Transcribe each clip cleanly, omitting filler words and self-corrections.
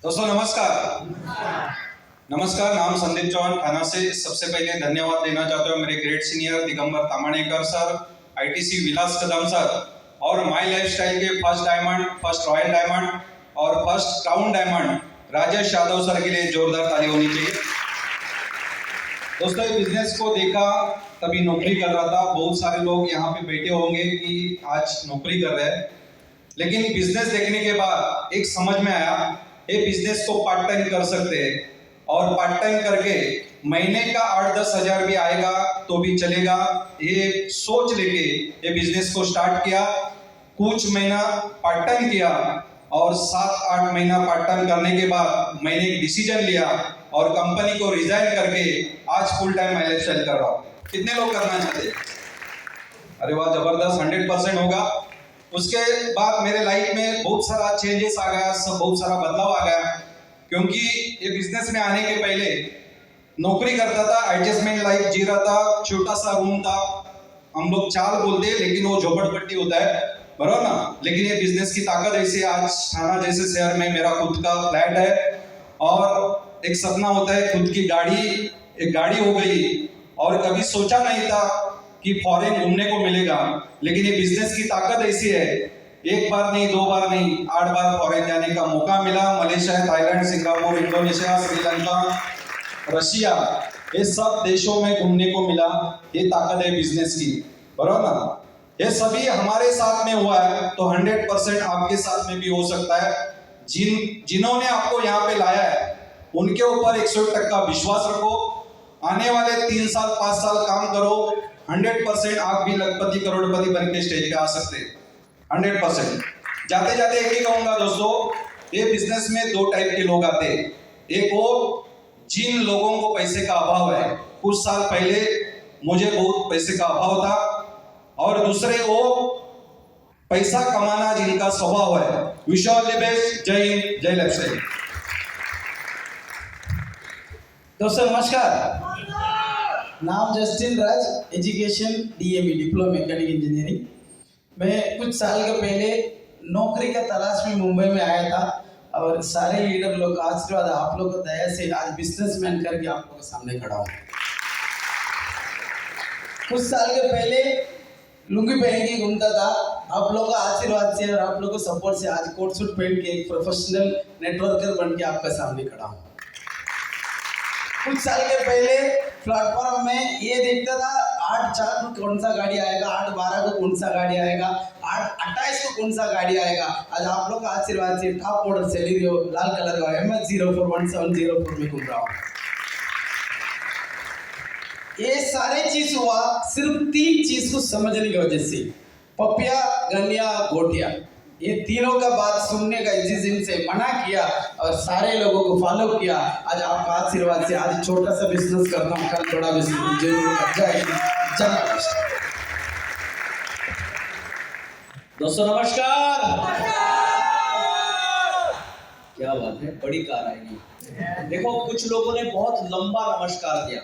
दोस्तों नमस्कार। नाम संदीप चौहान थाना से। सबसे पहले धन्यवाद देना चाहता हूँ मेरे great senior Digambar Tamanekar sir, ITC Vilas Kadam sir और माई लाइफस्टाइल के first diamond, first royal diamond और first crown diamond Rajesh Yadav sir के लिए जोरदार ताली होनी चाहिए। दोस्तों, ये बिजनेस को देखा तभी नौकरी कर रहा था। बहुत सारे लोग यहाँ पे बैठे होंगे कि आज नौकरी कर रहे हैं, लेकिन बिजनेस देखने के बाद एक समझ में आया, ये बिजनेस को पार्ट टाइम कर सकते हैं और पार्ट टाइम करके महीने का 8-10 हजार भी आएगा तो भी चलेगा। ये सोच लेके ये बिजनेस को स्टार्ट किया। कुछ महीना पार्ट टाइम किया और 7-8 महीना पार्ट टाइम करने के बाद मैंने एक डिसीजन लिया और कंपनी को रिजाइन करके आज फुल टाइम मैं लाइफस्टाइल कर रहा हूँ। कितने लोग करना चाहते हैं? अरे वाह, जबरदस्त, 100% होगा। उसके बाद मेरे लाइफ में बहुत सारा चेंजेस आ गया, बहुत सारा बदलाव आ गया, क्योंकि ये बिजनेस में आने के पहले नौकरी करता था, एडजस्टमेंट लाइफ जी रहा था। छोटा सा रूम था, हम लोग चाल बोलते लेकिन वो झोपड़पट्टी होता है, बराबर ना। लेकिन ये बिजनेस की ताकत ऐसी, आज थाना जैसे शहर में मेरा खुद का फ्लैट है और एक सपना होता है खुद की गाड़ी, एक गाड़ी हो गई। और कभी सोचा नहीं था कि फॉरेन घूमने को मिलेगा, लेकिन ये बिजनेस की ताकत ऐसी है, एक बार नहीं, 2 बार नहीं, 8 बार फॉरेन जाने का मौका मिला। Malaysia, Thailand, Singapore, Indonesia, Sri Lanka, Russia, ये सब देशों में घूमने को मिला। ये ताकत है बिजनेस की, बराबर ना। ये सभी हमारे साथ में हुआ है तो 100% आपके साथ में भी हो सकता है। जिन्होंने आपको यहाँ पे लाया है उनके ऊपर 100% विश्वास रखो। आने वाले 3 साल 5 साल काम करो, 100% आप भी लखपति करोड़पति बन के स्टेज पे आ सकते हैं, 100%। जाते जाते एक ही कहूंगा दोस्तों, ये बिजनेस में 2 टाइप के लोग आते हैं। एक वो जिन लोगों को पैसे का अभाव है, कुछ साल पहले मुझे बहुत पैसे का अभाव था, और दूसरे वो पैसा कमाना जिनका स्वभाव है। Wish all the best. जय हिंद, जय लाइफस्टाइल। दोस्तों नमस्कार। नाम Justin Raj, education DME, diploma mechanic engineering. मैं कुछ साल के पहले नौकरी का तलाश में मुंबई में आया था और सारे लीडर लोग का आशीर्वाद, आप लोगों की दया से आज बिजनेसमैन करके आप लोगों के सामने खड़ा हूँ। कुछ साल के पहले लुंगी पहन के घूमता था, आप लोगों का आशीर्वाद से और आप लोगों के सपोर्ट से आज कोट सूट पहन के एक प्रोफेशनल नेटवर्कर बन के आपके सामने खड़ा हूँ। कुछ साल के पहले प्लेटफॉर्म में ये देखता था 8-4 को कौन सा गाड़ी आएगा, 8-12 को कौन सा गाड़ी आएगा, 8-28 को कौन सा गाड़ी आएगा। आज आप लोग का आशीर्वाद से टॉप मॉडल सेलेरियो लाल कलर का MH041704 में घूम रहा हूँ। ये सारे चीज हुआ सिर्फ 3 चीज को समझने की वजह से, पपिया, गनिया, गोटिया। ये तीनों का बात सुनने का जिस से मना किया और सारे लोगों को फॉलो किया, आज आपका आशीर्वाद से आज छोटा सा बिजनेस करता हूँ, कल बड़ा बिजनेस जरूर कर जाएगी। दोस्तों नमस्कार। क्या बात है, बड़ी कार आएगी। देखो, कुछ लोगों ने बहुत लंबा नमस्कार दिया।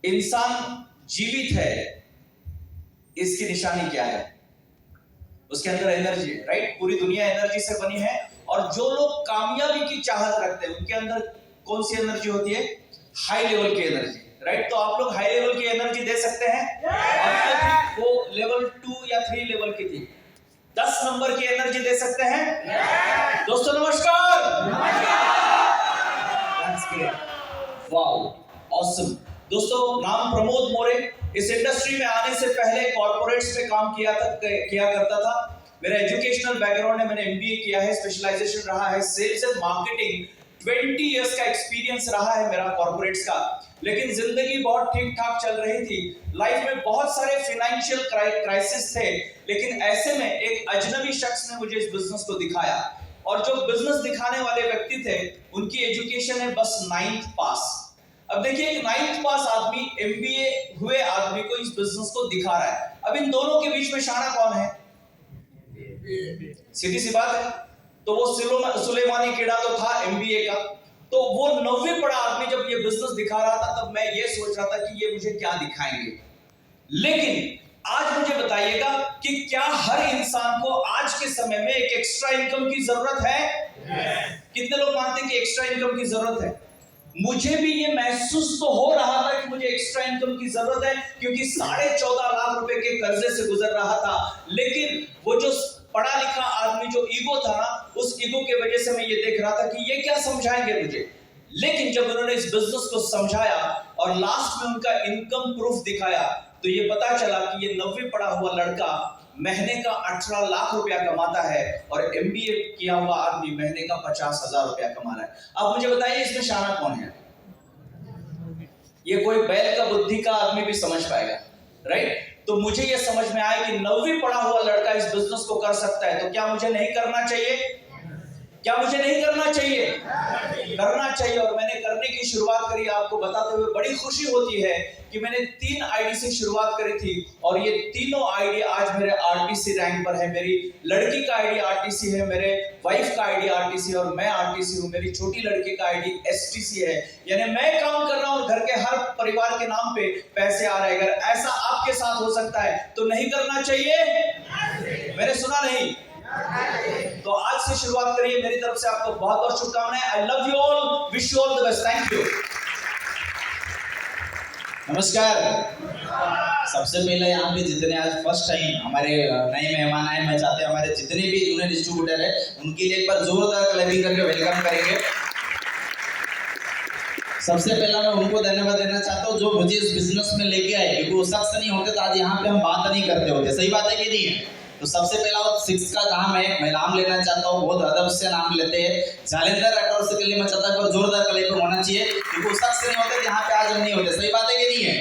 इंसान जीवित है, इसकी निशानी क्या है? उसके अंदर एनर्जी है, राइट। पूरी दुनिया एनर्जी से बनी है और जो लोग कामयाबी की चाहत रखते हैं उनके अंदर कौन सी एनर्जी होती है? हाई लेवल की एनर्जी, राइट। तो आप लोग हाई लेवल की एनर्जी दे सकते हैं। अब वो लेवल 2 या 3 लेवल की थी, 10 नंबर की एनर्जी दे सकते हैं। दोस्तों नमस्कार। Wow, awesome. दोस्तों, नाम प्रमोद मोरे। इस इंडस्ट्री में आने से पहले कॉर्पोरेट्स में काम किया करता था। मेरा एजुकेशनल बैकग्राउंड है, मैंने एमबीए किया है, स्पेशलाइजेशन रहा है सेल्स एंड मार्केटिंग, 20 इयर्स का एक्सपीरियंस रहा है मेरा कॉर्पोरेट्स का। लेकिन जिंदगी बहुत ठीक ठाक चल रही थी, लाइफ में बहुत सारे फाइनेंशियल क्राइसिस थे, लेकिन ऐसे में एक अजनबी शख्स ने मुझे इस बिजनेस को दिखाया। और जो बिजनेस दिखाने वाले व्यक्ति थे, उनकी एजुकेशन है बस 9th पास। अब देखिए, एक 9th पास आदमी, एमबीए हुए आदमी को इस बिजनेस को दिखा रहा है। अब इन दोनों के बीच में शाना कौन है? सीधी सी बात है। तो वो सुलेमानी कीड़ा तो था एमबीए का, तो वो 9वीं पढ़ा आदमी जब ये बिजनेस दिखा रहा था, तब मैं ये सोच रहा था कि ये मुझे क्या दिखाएंगे। लेकिन आज मुझे बताइएगा कि क्या हर इंसान को आज के समय में एक एक्स्ट्रा इनकम की जरूरत है? कितने लोग मानते हैं कि एक्स्ट्रा इनकम की जरूरत है? मुझे भी ये महसूस तो हो रहा था कि मुझे एक्स्ट्रा इनकम की जरूरत है, क्योंकि 14.5 लाख रुपए के कर्जे से गुजर रहा था। लेकिन वो जो पढ़ा लिखा आदमी जो ईगो था ना, उस ईगो के वजह से मैं ये देख रहा था कि ये क्या समझाएंगे मुझे। लेकिन जब उन्होंने इस बिजनेस को समझाया और लास्ट में उनका इनकम प्रूफ दिखाया, तो ये पता चला कि ये 90 पढ़ा हुआ लड़का महीने का 18 लाख रुपया कमाता है और MBA किया हुआ आदमी महीने का 50,000 रुपया कमा रहा है। अब मुझे बताइए इसमें शाना कौन है? ये कोई बैल का बुद्धि का आदमी भी समझ पाएगा, राइट? तो मुझे ये समझ में आया कि 90 पढ़ा हुआ लड़का इस बिजनेस को कर सकता है, तो क्या मुझे नहीं करना चाहिए? क्या मुझे नहीं करना चाहिए? करना चाहिए। और मैंने करने की शुरुआत करी। आपको बताते हुए बड़ी खुशी होती है कि मैंने 3 आईडी से शुरुआत करी थी और ये तीनों आईडी आज मेरे RTC रैंक पर है। मेरी लड़की का आईडी RTC है, मेरे वाइफ का आईडी RTC है और मैं RTC हूँ। मेरी छोटी लड़की का आईडी STC है। यानी मैं काम कर रहा हूँ, घर के हर परिवार के नाम पे पैसे आ रहे हैं। अगर ऐसा आपके साथ हो सकता है तो नहीं करना चाहिए? मैंने सुना नहीं। तो आज से शुरुआत करिए। मेरी तरफ से आपको बहुत बहुत शुभकामनाएं। I love you all, wish you all the best. Thank you. नमस्कार। सबसे पहले यहाँ पे जितने आज फर्स्ट टाइम हमारे नए मेहमान आए, मैं चाहते हैं हमारे जितने भी जूनियर डिस्ट्रीब्यूटर है उनके लिए एक बार जोरदार क्लैपिंग करके वेलकम करेंगे। सबसे पहला मैं उनको धन्यवाद देना चाहता हूँ जो मुझे इस बिजनेस में लेके आए, क्योंकि वो शख्स नहीं होते तो आज यहाँ पे हम बात नहीं करते होते। सही बात है कि नहीं है? तो सबसे पहला वो 6 का नाम है, मैं नाम लेना चाहता हूँ, बहुत अदब से नाम लेते हैं, जालिंदर राठौर से के लिए मैं चाहता हूँ जोरदार क्लैपिंग होना चाहिए, क्योंकि वो शख्स नहीं होते यहाँ पे आज हम नहीं होते। सही बात है कि नहीं है?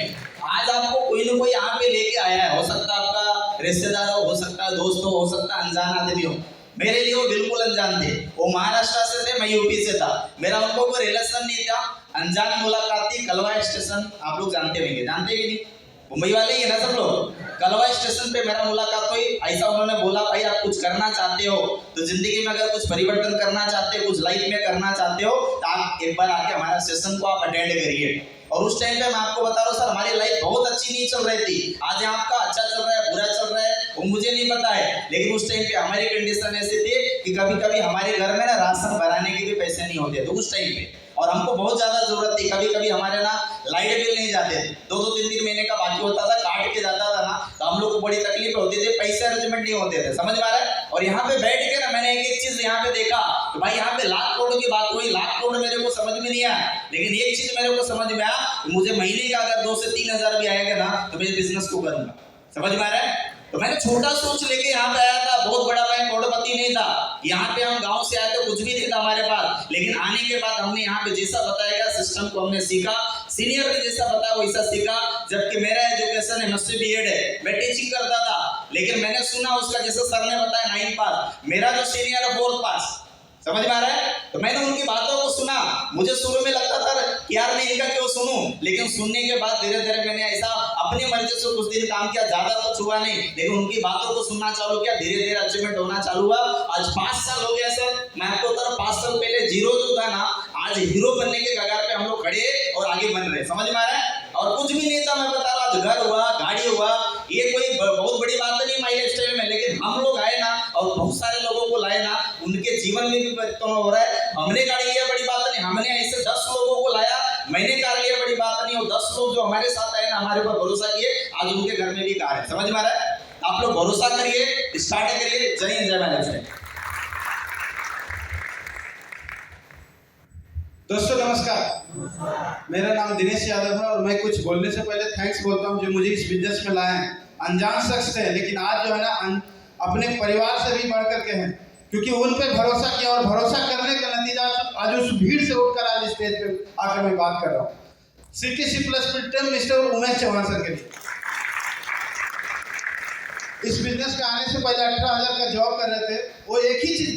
आज आपको कोई ना कोई यहाँ पे लेके आया है, हो सकता है आपका रिश्तेदार हो सकता है दोस्त हो सकता है अनजान आदमी हो। मेरे लिए वो बिल्कुल अनजान थे। वो महाराष्ट्र से थे, मैं यूपी से था, मेरा उनको कोई रिलेशन नहीं था। अनजान मुलाकात थी कलवा स्टेशन, आप लोग जानते होंगे, जानते हैं कि नहीं? मुंबई वाले ही है ना सब लोग। कलवा स्टेशन पे मेरा मुलाकात हुई। ऐसा उन्होंने बोला, भाई आप कुछ करना चाहते हो तो जिंदगी में अगर कुछ परिवर्तन करना चाहते हो, कुछ लाइफ में करना चाहते हो तो आप एक बार आके हमारा सेशन को आप अटेंड करिए। और उस टाइम पे मैं आपको बता रहा हूँ सर, हमारी लाइफ बहुत अच्छी नहीं चल रही थी। आज यहाँ आपका अच्छा चल रहा है बुरा चल रहा है वो मुझे नहीं पता है, लेकिन उस टाइम पे हमारी कंडीशन ऐसी थी कि कभी कभी हमारे घर में ना राशन भराने के भी पैसे नहीं होते थे उस टाइम पे, और हमको बहुत ज्यादा जरूरत थी। कभी कभी हमारे ना लाइट बिल नहीं जाते थे, 2-2 3-3 महीने का बाकी होता था, काट के जाता था ना, तो हम लोग को बड़ी तकलीफ होती थी, पैसे अरेंजमेंट नहीं होते थे। समझ में आ रहा है? और यहाँ पे बैठ के ना मैंने एक चीज यहाँ पे देखा कि भाई यहाँ पे लाख करोड़ की बात हुई, लाख करोड़ मेरे को समझ में नहीं आया, लेकिन एक चीज मेरे को समझ में आया, मुझे महीने का अगर 2 से 3 हजार भी आएगा ना तो मैं इस बिजनेस को करूंगा। समझ में आ रहा है? तो मैंने छोटा सोच लेके यहाँ पे आया था, बहुत बड़ा मैं करोड़पति नहीं था। यहाँ पे हम गांव से आए तो कुछ भी नहीं था हमारे पास, लेकिन आने के बाद हमने यहाँ पे जैसा बताया गया सिस्टम को हमने सीखा, सीनियर ने जैसा बताया वैसा सीखा। जबकि मेरा एजुकेशन MSc B.Ed है, मैं टीचिंग करता था, लेकिन मैंने सुना उसका जैसे सर ने बताया 9 पास, मेरा जो सीनियर है 4th पास। समझ में आ रहा है? तो मैंने उनकी बातों को सुना। मुझे शुरू में लगता था कि यार मैं इनका क्यों सुनूं, लेकिन सुनने के बाद धीरे धीरे मैंने ऐसा अपनी मर्जी से कुछ दिन काम किया, ज्यादा कुछ हुआ नहीं, लेकिन उनकी बातों को सुनना चालू किया, धीरे धीरे अचीवमेंट होना चालू हुआ। आज 5 साल हो गया सर, मैं आपको बता रहा हूं 5 साल पहले जीरो जो था ना, आज हीरो बनने के कगार पे हम लोग खड़े और आगे बन रहे। समझ में आ रहा है? और कुछ भी नहीं था, मैं बता रहा हूं, घर हुआ, गाड़ी हुआ, ये कोई बहुत बड़ी बात नहीं माई लाइफ स्टाइल में, लेकिन हम लोग आए ना और बहुत सारे लोगों को लाए ना, उनके जीवन में भी परिवर्तन हो रहा है। हमने गाड़ी लिया बड़ी बात नहीं, हमने ऐसे 10 लोगों को लाया, मैंने कार लिया बड़ी बात नहीं, और 10 लोग जो हमारे साथ आए ना, हमारे ऊपर भरोसा किए, आज उनके घर में भी कार है। समझ में आ रहा है? आप लोग भरोसा करिए, स्टार्ट करिए। जय हिंद, जय महाराष्ट्र। दोस्तों नमस्कार, मेरा नाम दिनेश यादव है और मैं कुछ बोलने से पहले थैंक्स बोलता हूं जो मुझे इस बिजनेस में लाए हैं। अनजान शख्स थे, लेकिन आज जो है ना अपने परिवार से भी बढ़ करके हैं, क्योंकि उन पे भरोसा किया और भरोसा करने का नतीजा आज उस भीड़ से उठकर आज स्टेज पे आकर मैं बात कर रहा हूँ। CTC+ mister Umesh Chauhan sir के लिए। इस बिजनेस में आने से पहले 18,000 का जॉब कर रहे थे। वो एक ही चीज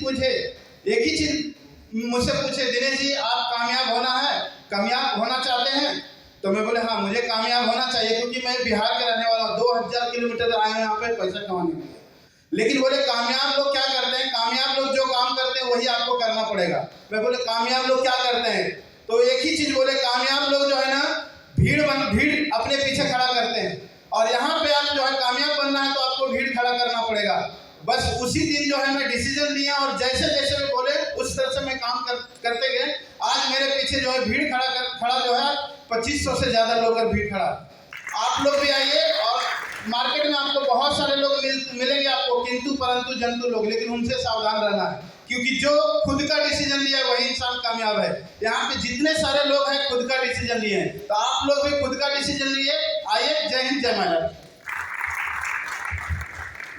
मुझसे पूछे, दिनेश जी आप कामयाब होना चाहते हैं? तो मैं बोले हाँ मुझे कामयाब होना चाहिए, क्योंकि मैं बिहार के रहने वाला हूँ, 2000 किलोमीटर आए हैं यहाँ पे पैसा कमाने के लिए। लेकिन बोले कामयाब लोग क्या करते हैं? कामयाब लोग जो काम करते हैं वही आपको करना पड़ेगा। मैं बोले कामयाब लोग क्या करते हैं? तो एक ही चीज बोले, कामयाब लोग जो है ना भीड़ अपने पीछे खड़ा करते हैं, और यहाँ पे आप जो है कामयाब बनना है तो आपको भीड़ खड़ा करना पड़ेगा। बस उसी दिन जो है मैं डिसीजन लिया और जैसे जैसे मैं बोले उस तरह से करते गए। आज मेरे पीछे जो है भीड़ खड़ा जो है 2500 से ज़्यादा लोग का भीड़ खड़ा। आप लोग भी आइए और मार्केट में आपको बहुत सारे लोग मिलेंगे आपको, किंतु परंतु जंतु लोग, लेकिन उनसे सावधान रहना है, क्योंकि जो खुद का डिसीजन लिया है वही इंसान कामयाब है। यहाँ पे जितने सारे लोग हैं खुद का डिसीजन लिए हैं, तो आप लोग भी खुद का डिसीजन लिए। आइए, जय हिंद, जय महाराज।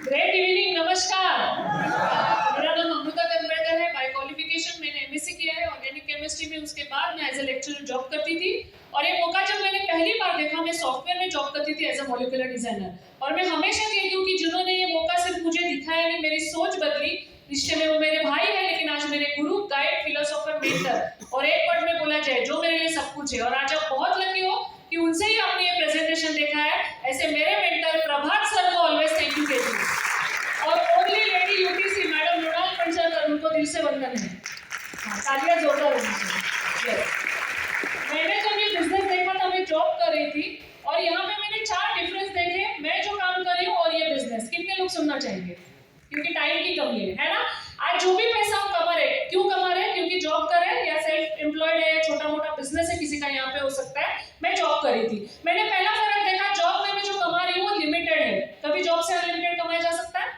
ग्रेट इवनिंग, नमस्कार। मेरा नाम अमृता करंबेकर है। बाय क्वालिफिकेशन मैंने एमएससी किया है ऑर्गेनिक केमिस्ट्री में। उसके बाद मैं एज ए लेक्चरर जॉब करती थी, और ये मौका जब मैंने पहली बार देखा, मैं सॉफ्टवेयर में जॉब करती थी एज ए मॉलिक्यूलर डिजाइनर, और मैं हमेशा कहती हूँ कि जिन्होंने ये मौका सिर्फ मुझे दिखाया नहीं, मेरी सोच बदली। रिश्ते में वो मेरे भाई है, लेकिन आज मेरे गुरु, गाइड, फिलोसोफर, मेंटर, और एक वर्ड में बोला जाए जो मेरे लिए सब कुछ है। और आज आप बहुत लकी हो कि उनसे ही आपने ये प्रेजेंटेशन देखा है। ऐसे मेरे मेंटर प्रभात सर को ऑलवेज थैंक यू कहती हूँ। और only lady UPC madam Mrinal Panchar, उनको दिल से वंदन है। तालियां जोरदार होनी चाहिए। मैंने जब ये बिजनेस देखा था, मैं जॉब कर रही थी, और यहाँ पे मैंने 4 डिफरेंस देखे, मैं जो काम कर रही हूँ और ये बिजनेस। कितने लोग सुनना चाहेंगे? क्योंकि टाइम की कमी है ना। आज जो भी पैसा हम कमा रहे हैं, क्यों कमा रहे हैं? क्योंकि जॉब कर रहे हैं, या सेल्फ एम्प्लॉयड है, या छोटा मोटा बिजनेस है किसी का, यहाँ पे हो सकता है। मैं जॉब कर रही थी, मैंने पहला फर्क देखा, जॉब में मैं जो कमा रही हूँ वो लिमिटेड है। कभी जॉब से अनलिमिटेड कमाया जा सकता है?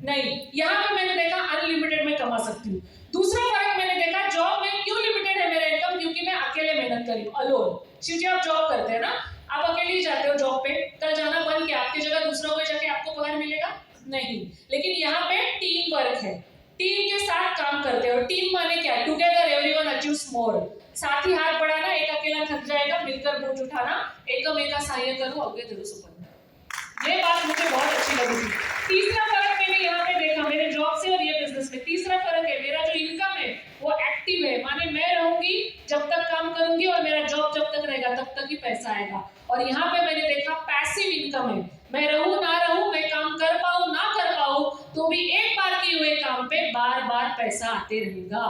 नहीं। यहाँ पे मैंने देखा अनलिमिटेड में कमा सकती हूँ। दूसरा फर्क मैंने देखा, जॉब में क्यों लिमिटेड है मेरा इनकम? क्योंकि मैं अकेले मेहनत कर रही हूँ, अलोन। शिव जी, आप जॉब करते हैं ना, आप अकेले ही जाते हो जॉब पे, कल जाना बंद किया, आपकी जगह दूसरा कोई जाके आपको पगार मिलेगा? नहीं। लेकिन यहाँ पे टीम वर्क है, टीम के साथ काम करते हो। टीम माने क्या? टुगेदर एवरीवन अचीव्स मोर। साथ ही हाथ बढ़ाना, एक अकेला थक जाएगा, मिलकर बोझ उठाना, एकमेका सहाय्य करो, आगे धरो सुपन्न। ये बात मुझे बहुत अच्छी लगी थी। तीसरा फर्क मैंने यहाँ पे देखा, मेरे जॉब से और ये बिजनेस में तीसरा फर्क है, मेरा जो इनकम है वो एक्टिव है। माने मैं रहूंगी जब तक काम करूंगी, और मेरा जॉब जब तक रहेगा तब तक ही पैसा आएगा। और यहाँ पे मैंने देखा पैसिव इनकम है। मैं रहूं ना रहूं, मैं काम कर पाऊं ना कर पाऊं, तो भी एक बार किए हुए काम पे बार बार पैसा आते रहेगा।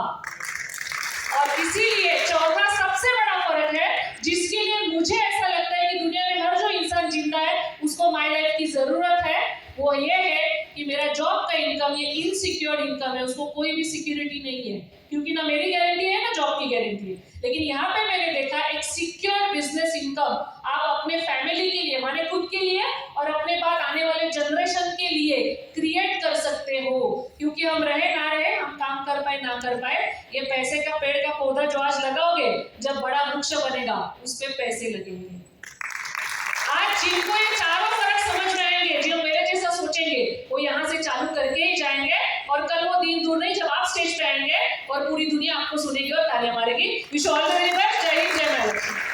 और इसीलिए चौथा सबसे बड़ा फर्क है, जिसके लिए मुझे ऐसा लगता है कि दुनिया में हर जो इंसान जिंदा है उसको माय लाइफ की जरूरत है, वो ये है कि मेरा जॉब का इनकम, ये इनसिक्योर इनकम है, उसको कोई भी सिक्योरिटी नहीं है, क्योंकि ना मेरी गारंटी है ना जॉब की गारंटी है। लेकिन यहाँ पे मैंने देखा एक सिक्योर बिजनेस इनकम आप अपने फैमिली के लिए, माने खुद के लिए और अपने बाद आने वाले जनरेशन के लिए क्रिएट कर सकते हो। क्योंकि हम रहे ना रहे, हम काम कर पाए ना कर पाए, ये पैसे का पेड़ का पौधा जो आज लगाओगे, जब बड़ा वृक्ष बनेगा उस पे पैसे लगेंगे। आज जिनको ये चारों फर्क समझ में आएंगे, जो मेरे जैसा सोचेंगे, वो यहाँ से चालू करके ही जाएंगे, और कल वो दिन दूर नहीं जब आप स्टेज पे आएंगे और पूरी दुनिया आपको सुनेगी और तालियां मारेगी। Wish all the very best. जय हिंद, जय भारत।